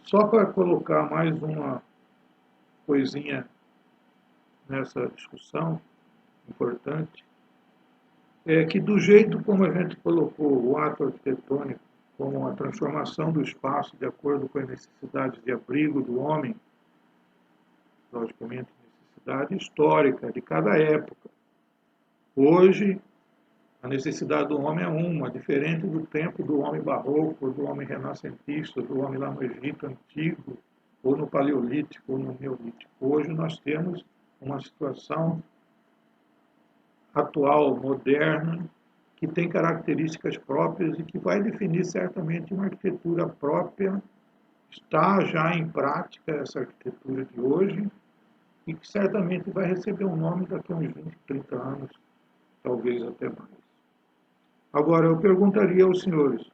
Só para colocar mais uma coisinha nessa discussão importante, é que do jeito como a gente colocou o ato arquitetônico como a transformação do espaço de acordo com as necessidades de abrigo do homem, logicamente necessidade histórica de cada época. Hoje, a necessidade do homem é uma, diferente do tempo do homem barroco, do homem renascentista, do homem lá no Egito antigo, ou no Paleolítico, ou no Neolítico. Hoje nós temos uma situação atual, moderna, que tem características próprias e que vai definir certamente uma arquitetura própria. Está já em prática essa arquitetura de hoje e que certamente vai receber um nome daqui a uns 20, 30 anos, talvez até mais. Agora, eu perguntaria aos senhores,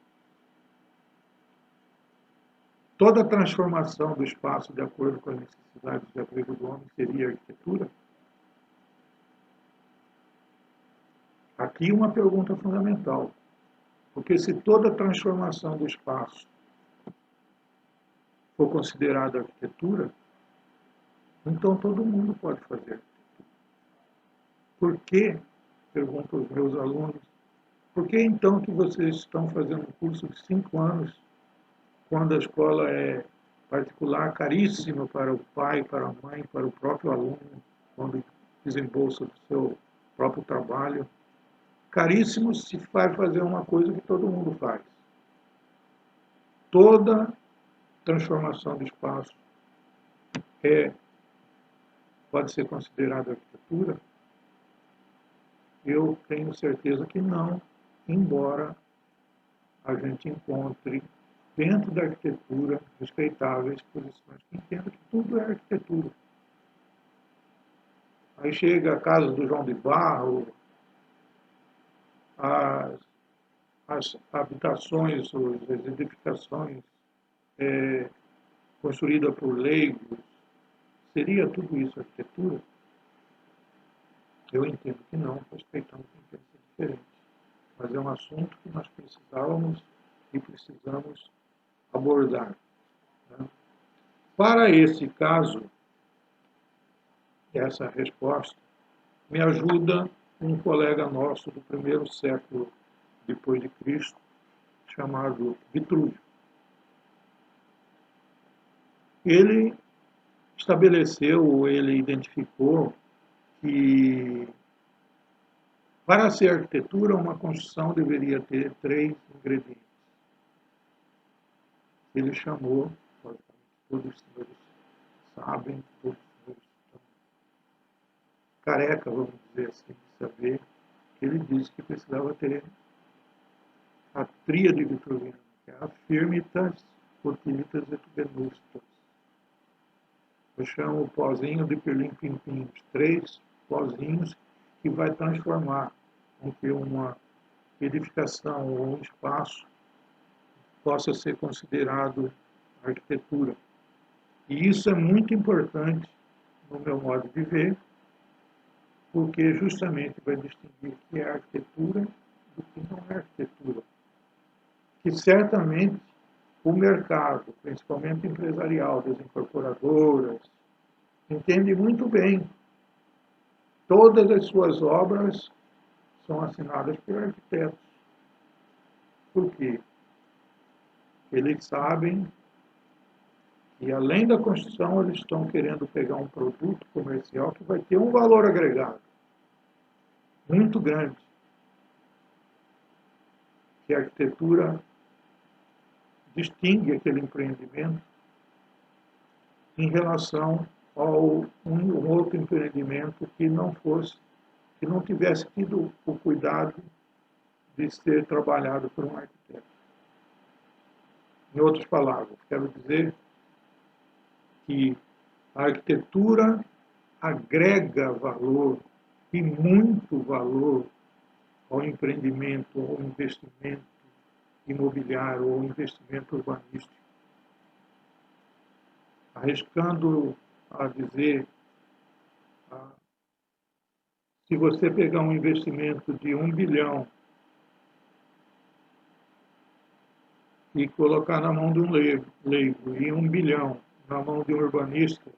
toda transformação do espaço de acordo com as necessidades de abrigo do homem seria arquitetura? Aqui uma pergunta fundamental, porque se toda transformação do espaço for considerada arquitetura, então todo mundo pode fazer arquitetura. Por que, pergunto aos meus alunos, por que então que vocês estão fazendo um curso de 5 anos, quando a escola é particular, caríssima para o pai, para a mãe, para o próprio aluno, quando desembolsa do seu próprio trabalho? Caríssimo se vai fazer uma coisa que todo mundo faz. Toda transformação do espaço pode ser considerada arquitetura? Eu tenho certeza que não, embora a gente encontre dentro da arquitetura respeitáveis posições que entendam que tudo é arquitetura. Aí chega a casa do João de Barro, as habitações, as edificações construídas por leigos, seria tudo isso arquitetura? Eu entendo que não, respeitando quem pensa diferente. Mas é um assunto que nós precisávamos e precisamos abordar. Né? Para esse caso, essa resposta, me ajuda um colega nosso do primeiro século depois de Cristo, chamado Vitrúvio. Ele estabeleceu, ele identificou que para ser arquitetura, uma construção deveria ter 3 ingredientes. Ele chamou, todos os senhores sabem, todos os senhores estão careca, vamos dizer assim, de saber, que ele disse que precisava ter a tríade vitruviana, que é a firmitas, utilitas et venustas. Eu chamo o pozinho de pirlim-pim-pim, os 3 pozinhos que vai transformar com que uma edificação ou um espaço possa ser considerado arquitetura. E isso é muito importante, no meu modo de ver, porque justamente vai distinguir o que é arquitetura do que não é arquitetura. Que certamente o mercado, principalmente empresarial, das incorporadoras, entende muito bem. Todas as suas obras são assinadas por arquitetos. Por quê? Eles sabem que, além da construção, eles estão querendo pegar um produto comercial que vai ter um valor agregado muito grande, que a arquitetura distingue aquele empreendimento em relação ao um outro empreendimento que não tivesse tido o cuidado de ser trabalhado por um arquiteto. Em outras palavras, quero dizer que a arquitetura agrega valor e muito valor ao empreendimento, ao investimento imobiliário ou investimento urbanístico. Arriscando a dizer, se você pegar um investimento de 1 bilhão e colocar na mão de um leigo e 1 bilhão na mão de um urbanista,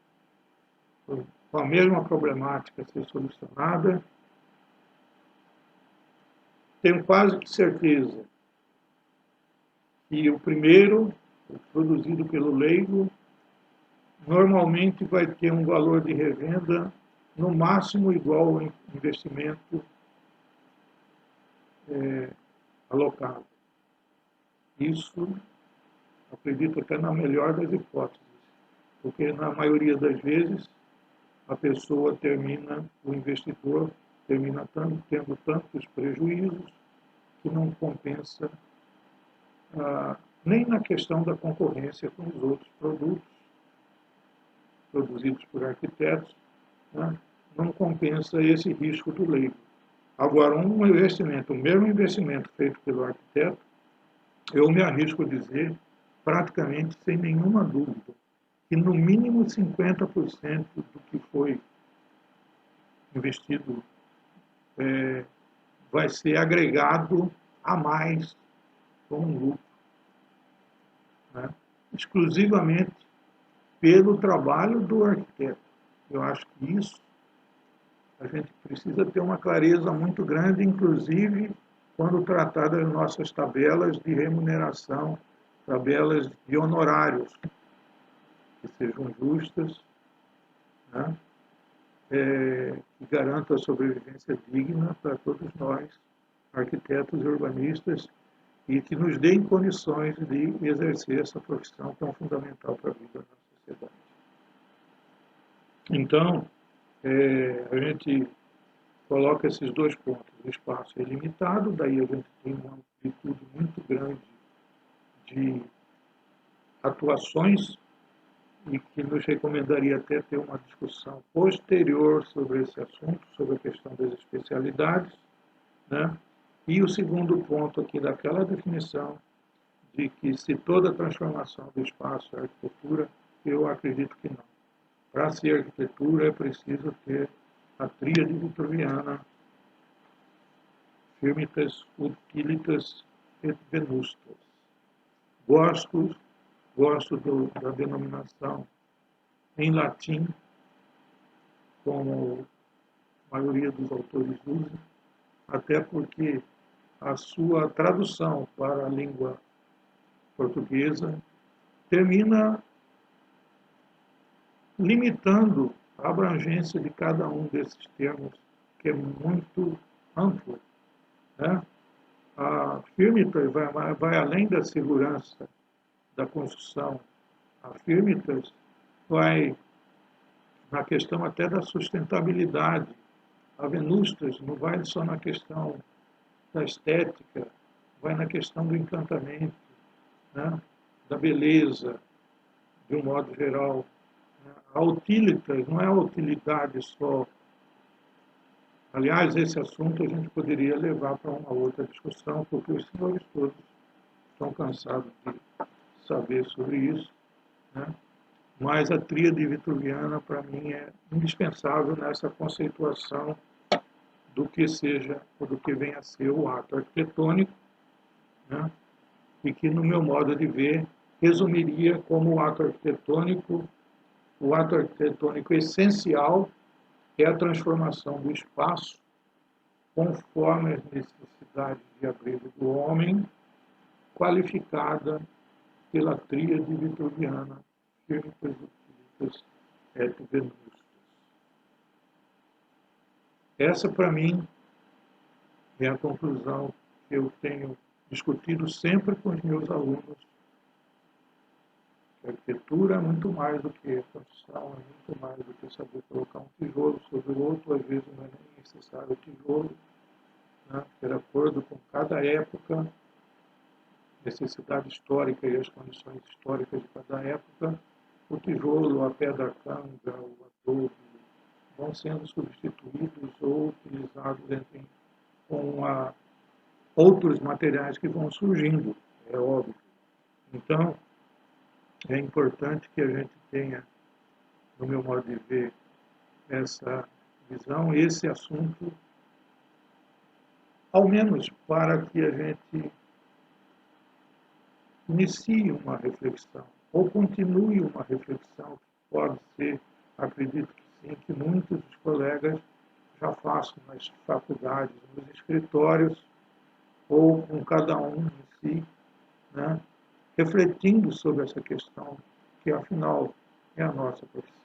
com a mesma problemática a ser solucionada, tenho quase que certeza que o primeiro, produzido pelo leigo, normalmente vai ter um valor de revenda no máximo igual ao investimento alocado. Isso, acredito até na melhor das hipóteses, porque na maioria das vezes a pessoa termina, o investidor termina tendo tantos prejuízos que não compensa nem na questão da concorrência com os outros produtos produzidos por arquitetos, né, não compensa esse risco do leigo. Agora, um investimento, o mesmo investimento feito pelo arquiteto, eu me arrisco a dizer, praticamente sem nenhuma dúvida, que no mínimo 50% do que foi investido vai ser agregado a mais como um lucro, né, exclusivamente pelo trabalho do arquiteto. Eu acho que isso a gente precisa ter uma clareza muito grande, inclusive quando tratar das nossas tabelas de remuneração, tabelas de honorários, que sejam justas, né? Que garantam a sobrevivência digna para todos nós, arquitetos e urbanistas, e que nos deem condições de exercer essa profissão tão fundamental para a vida da sociedade. Então, a gente coloca esses dois pontos. O espaço é limitado, daí a gente tem uma amplitude muito grande de atuações e que nos recomendaria até ter uma discussão posterior sobre esse assunto, sobre a questão das especialidades, né? E o segundo ponto aqui daquela definição de que se toda transformação do espaço é arquitetura, eu acredito que não. Para ser arquitetura é preciso ter a tríade vitruviana, firmitas, utilitas et venustas. Gosto da denominação em latim, como a maioria dos autores usa, até porque a sua tradução para a língua portuguesa termina limitando a abrangência de cada um desses termos, que é muito amplo, né? A firmitas vai além da segurança da construção. A firmitas vai na questão até da sustentabilidade. A venustas não vai só na questão da estética, vai na questão do encantamento, né? Da beleza, de um modo geral. A utilitas não é a utilidade só. Aliás, esse assunto a gente poderia levar para uma outra discussão, porque os senhores todos estão cansados de saber sobre isso, né? Mas a tríade vitruviana, para mim, é indispensável nessa conceituação do que seja, ou do que venha a ser o ato arquitetônico, né? E que, no meu modo de ver, resumiria como o ato arquitetônico essencial é a transformação do espaço conforme as necessidades de abrigo do homem, qualificada pela tríade vitruviana, firmitas, utilitas et venustas. Essa, para mim, é a conclusão que eu tenho discutido sempre com os meus alunos. A arquitetura é muito mais do que a construção, é muito mais do que saber colocar um tijolo sobre o outro, às vezes não é nem necessário o tijolo, né? De acordo com cada época, necessidade histórica e as condições históricas de cada época, o tijolo, a pedra canga, o adobe, vão sendo substituídos ou utilizados com outros materiais que vão surgindo, é óbvio. Então, é importante que a gente tenha, no meu modo de ver, essa visão, esse assunto, ao menos para que a gente inicie uma reflexão, ou continue uma reflexão, que pode ser, acredito que sim, que muitos dos colegas já façam nas faculdades, nos escritórios, ou com cada um em si, né, refletindo sobre essa questão, que afinal é a nossa profissão.